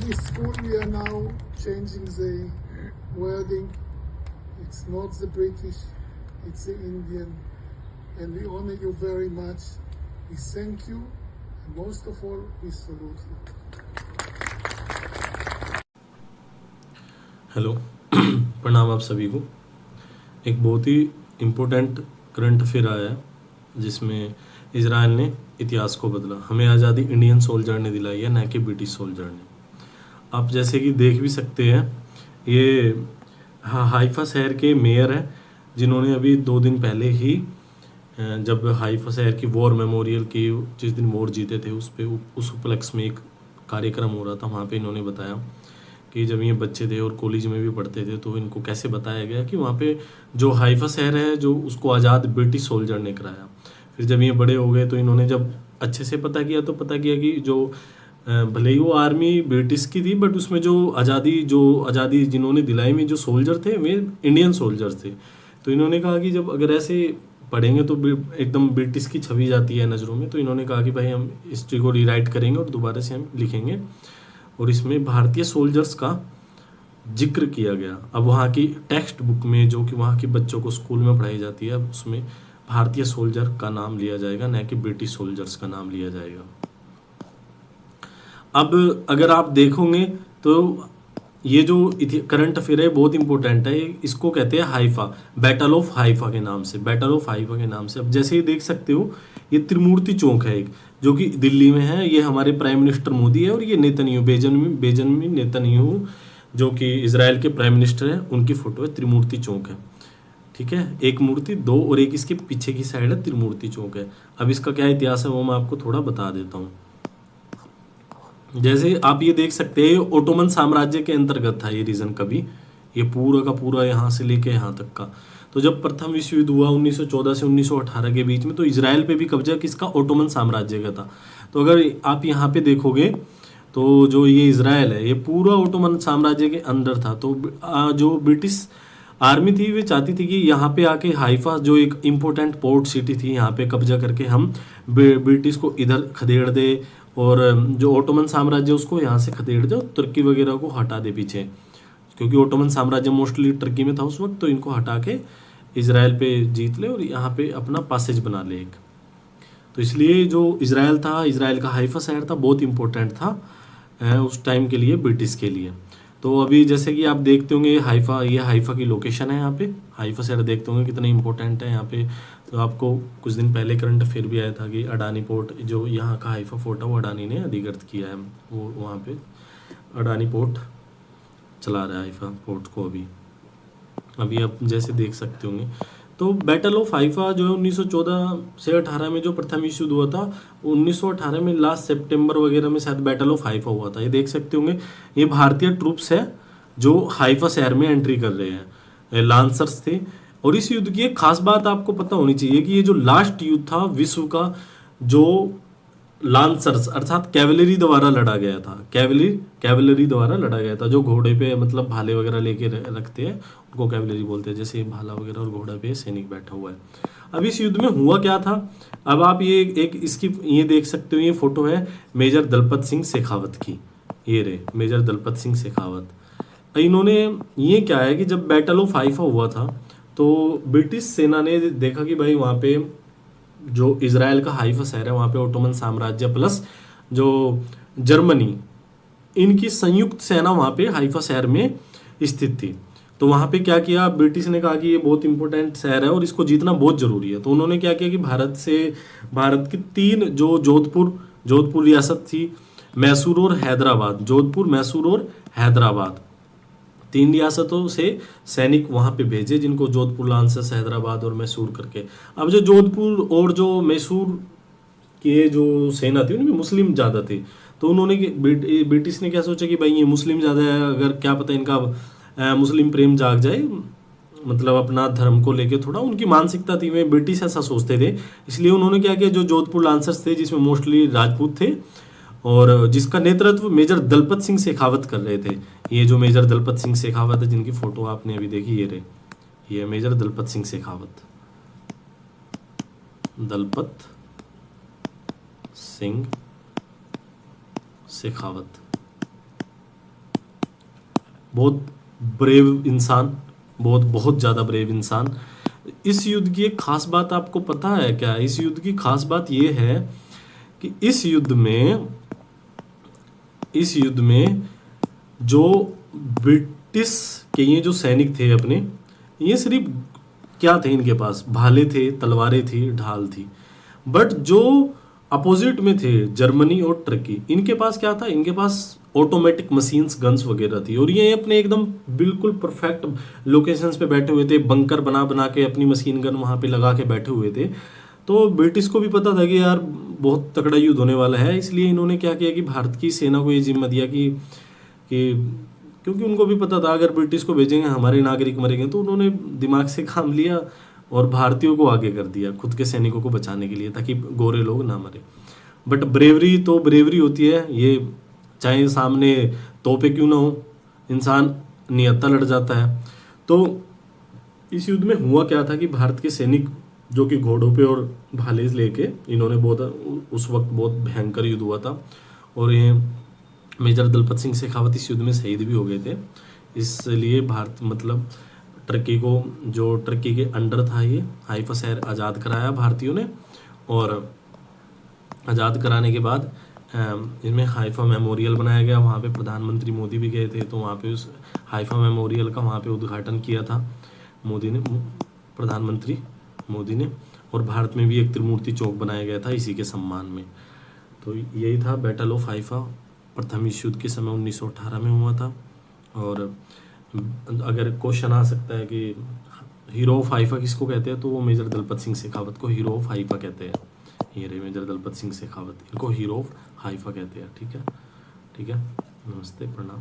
this school we are now changing the wording. It's not the British, it's the Indian. And we honor you very much. We thank you. And most of all, we salute you. Hello प्रणाम आप सभी को। एक बहुत ही important current affair आया है जिसमें Israel ने इतिहास को बदला। हमें आज़ादी इंडियन सोल्जर ने दिलाई है, न कि ब्रिटिश सोल्जर ने। आप जैसे कि देख भी सकते हैं, ये हाइफा शहर के मेयर हैं जिन्होंने अभी 2 दिन पहले ही जब हाइफा शहर की वॉर मेमोरियल की जिस दिन वॉर जीते थे उस उपलक्ष्य में एक कार्यक्रम हो रहा था। वहाँ पे इन्होंने बताया कि जब ये बच्चे थे और कॉलेज में भी पढ़ते थे तो इनको कैसे बताया गया कि वहाँ पे जो हाइफा शहर है जो उसको आज़ाद ब्रिटिश सोल्जर ने कराया। फिर जब ये बड़े हो गए तो इन्होंने जब अच्छे से पता किया तो पता किया कि जो भले ही वो आर्मी ब्रिटिश की थी बट उसमें जो आज़ादी जिन्होंने दिलाई में जो सोल्जर थे वे इंडियन सोल्जर्स थे। तो इन्होंने कहा कि जब अगर ऐसे पढ़ेंगे तो एकदम ब्रिटिश की छवि जाती है नज़रों में। तो इन्होंने कहा कि भाई हम हिस्ट्री को रीराइट करेंगे और दोबारा से हम लिखेंगे और इसमें भारतीय सोल्जर्स का जिक्र किया गया। अब वहाँ की टेक्स्ट बुक में जो कि वहाँ के बच्चों को स्कूल में पढ़ाई जाती है उसमें भारतीय सोल्जर का नाम लिया जाएगा, न कि ब्रिटिश सोल्जर्स का नाम लिया जाएगा। अब अगर आप देखोगे तो ये जो करंट अफेयर है बहुत इंपॉर्टेंट है। इसको कहते हैं हाइफा, बैटल ऑफ हाइफा के नाम से, बैटल ऑफ हाइफा के नाम से। अब जैसे ही देख सकते हो ये त्रिमूर्ति चौक है एक, जो कि दिल्ली में है। ये हमारे प्राइम मिनिस्टर मोदी है और ये नेतन्याहू बेंजामिन नेतन्याहू जो कि इजराइल के प्राइम मिनिस्टर है उनकी फोटो है। त्रिमूर्ति चौक है, ठीक है, एक मूर्ति दो और एक इसके पीछे की साइड है त्रिमूर्ति चौक है। अब इसका क्या इतिहास है वो मैं आपको थोड़ा बता देता हूँ। जैसे आप ये देख सकते हैं ओटोमन साम्राज्य के अंतर्गत था ये रीजन कभी, ये पूरा का पूरा यहाँ से लेके यहाँ तक का। तो जब प्रथम विश्व युद्ध हुआ 1914 से 1918 के बीच में तो इजराइल पे भी कब्जा किसका, ओटोमन साम्राज्य का था। तो अगर आप यहाँ पे देखोगे तो जो ये इजराइल है ये पूरा ओटोमन साम्राज्य के अंदर था। तो जो ब्रिटिश आर्मी थी वे चाहती थी कि यहाँ पे आके हाइफा जो एक इम्पोर्टेंट पोर्ट सिटी थी यहाँ पे कब्जा करके हम ब्रिटिश को इधर खदेड़ दे और जो ओटोमन साम्राज्य उसको यहाँ से खदेड़ दे और तुर्की वगैरह को हटा दे पीछे, क्योंकि ओटोमन साम्राज्य मोस्टली टर्की में था उस वक्त। तो इनको हटा के इजराइल पे जीत ले और यहाँ पे अपना पासेज बना ले एक। तो इसलिए जो इजराइल था, इजराइल का हाइफा शहर था, बहुत इंपॉर्टेंट था उस टाइम के लिए, ब्रिटिश के लिए। तो अभी जैसे कि आप देखते होंगे ये हाइफा की लोकेशन है। यहाँ पे हाइफा शहर देखते होंगे कितना इंपॉर्टेंट है यहाँ पे। तो आपको कुछ दिन पहले करंट अफेयर भी आया था कि अडानी पोर्ट जो यहाँ का हाइफा फोर्ट है वो अडानी ने अधिकृत किया है। वो वहाँ पे अडानी पोर्ट चला रहा है हाइफा पोर्ट को अभी आप जैसे देख सकते होंगे। तो बैटल ऑफ हाइफा जो है 1914 से 18 में जो प्रथम विश्व युद्ध हुआ था 1918 में लास्ट सितंबर वगैरह में शायद बैटल ऑफ हाइफा हुआ था। ये देख सकते होंगे ये भारतीय ट्रूप्स है जो हाइफा शहर में एंट्री कर रहे हैं, लांसर्स थे। और इस युद्ध की एक खास बात आपको पता होनी चाहिए कि ये जो लास्ट युद्ध था विश्व का, जो लांसर्स अर्थात कैवलरी द्वारा लड़ा गया था, कैवलरी द्वारा लड़ा गया था। जो घोड़े पे मतलब भाले वगैरह लेके रखते हैं उनको कैवलरी बोलते हैं। जैसे भाला वगैरह और घोड़ा पे सैनिक बैठा हुआ है। अब इस युद्ध में हुआ क्या था, अब आप ये एक इसकी ये देख सकते हो, ये फोटो है मेजर दलपत सिंह शेखावत की। ये रे मेजर दलपत सिंह शेखावत। इन्होंने ये क्या है कि जब बैटल ऑफ हाइफा हुआ था तो ब्रिटिश सेना ने देखा कि भाई वहाँ पे जो इजराइल का हाइफा शहर है वहाँ पे ओटोमन साम्राज्य प्लस जो जर्मनी इनकी संयुक्त सेना वहाँ पे हाइफा शहर में स्थित थी। तो वहाँ पे क्या किया, ब्रिटिश ने कहा कि ये बहुत इंपॉर्टेंट शहर है और इसको जीतना बहुत जरूरी है। तो उन्होंने क्या किया कि भारत की 3 जो जोधपुर रियासत थी, मैसूर और हैदराबाद, जोधपुर मैसूर और हैदराबाद, 3 रियासतों से सैनिक वहां पे भेजे जिनको जोधपुर, लांसर्स, हैदराबाद और मैसूर करके। अब जो जोधपुर और जो मैसूर के जो सेना थी उनमें मुस्लिम ज़्यादा थे। तो उन्होंने ब्रिटिश ने क्या सोचा कि भाई ये मुस्लिम ज़्यादा है, अगर क्या पता इनका मुस्लिम प्रेम जाग जाए, मतलब अपना धर्म को लेके थोड़ा उनकी मानसिकता थी, वे ब्रिटिश ऐसा सोचते थे। इसलिए उन्होंने क्या किया, जो जोधपुर लांसर्स थे जिसमें मोस्टली राजपूत थे और जिसका नेतृत्व मेजर दलपत सिंह शेखावत कर रहे थे। ये जो मेजर दलपत सिंह शेखावत है जिनकी फोटो आपने अभी देखी, ये मेजर दलपत सिंह शेखावत, दलपत सिंह शेखावत। बहुत ब्रेव इंसान, बहुत बहुत ज़्यादा ब्रेव इंसान। इस युद्ध की एक खास बात आपको पता है क्या? इस युद्ध की खास बात ये है कि इस युद्ध में जो ब्रिटिश के ये जो सैनिक थे अपने, ये सिर्फ क्या थे, इनके पास भाले थे, तलवारें थी, ढाल थी। बट जो अपोजिट में थे जर्मनी और टर्की, इनके पास क्या था? इनके पास ऑटोमेटिक मशीन्स, गन्स वगैरह थी, और ये अपने एकदम बिल्कुल परफेक्ट लोकेशंस पे बैठे हुए थे, बंकर बना बना के अपनी मशीन गन वहाँ पे लगा के बैठे हुए थे। तो ब्रिटिश को भी पता था कि यार बहुत तगड़ा युद्ध होने वाला है, इसलिए इन्होंने क्या किया कि भारत की सेना को ये जिम्मा दिया कि क्योंकि उनको भी पता था अगर ब्रिटिश को भेजेंगे हमारे नागरिक मरेंगे, तो उन्होंने दिमाग से काम लिया और भारतीयों को आगे कर दिया खुद के सैनिकों को बचाने के लिए, ताकि गोरे लोग ना मरे। बट ब्रेवरी तो ब्रेवरी होती है, ये चाहे सामने तोपे क्यों ना हो, इंसान निहत्था लड़ जाता है। तो इस युद्ध में हुआ क्या था कि भारत के सैनिक जो कि घोड़ों पे और भाले लेके, इन्होंने बहुत उस वक्त बहुत भयंकर युद्ध हुआ था, और ये मेजर दलपत सिंह शेखावत इस युद्ध में शहीद भी हो गए थे। इसलिए भारत मतलब टर्की को, जो टर्की के अंडर था, ये हाइफा शहर आज़ाद कराया भारतीयों ने, और आज़ाद कराने के बाद इसमें हाइफा मेमोरियल बनाया गया। वहाँ पे प्रधानमंत्री मोदी भी गए थे, तो वहाँ पे उस हाइफा मेमोरियल का वहाँ पे उद्घाटन किया था मोदी ने, प्रधानमंत्री मोदी ने। और भारत में भी एक त्रिमूर्ति चौक बनाया गया था इसी के सम्मान में। तो यही था बैटल ऑफ हाइफा, प्रथम विश्व युद्ध के समय 1918 में हुआ था। और अगर क्वेश्चन आ सकता है कि हीरो ऑफ हाइफा किसको कहते हैं, तो वो मेजर दलपत सिंह शेखावत को हीरो ऑफ हाइफा कहते हैं। ये रहे मेजर दलपत सिंह शेखावत, इनको हीरो ऑफ हाइफा कहते हैं। ठीक है, नमस्ते, प्रणाम।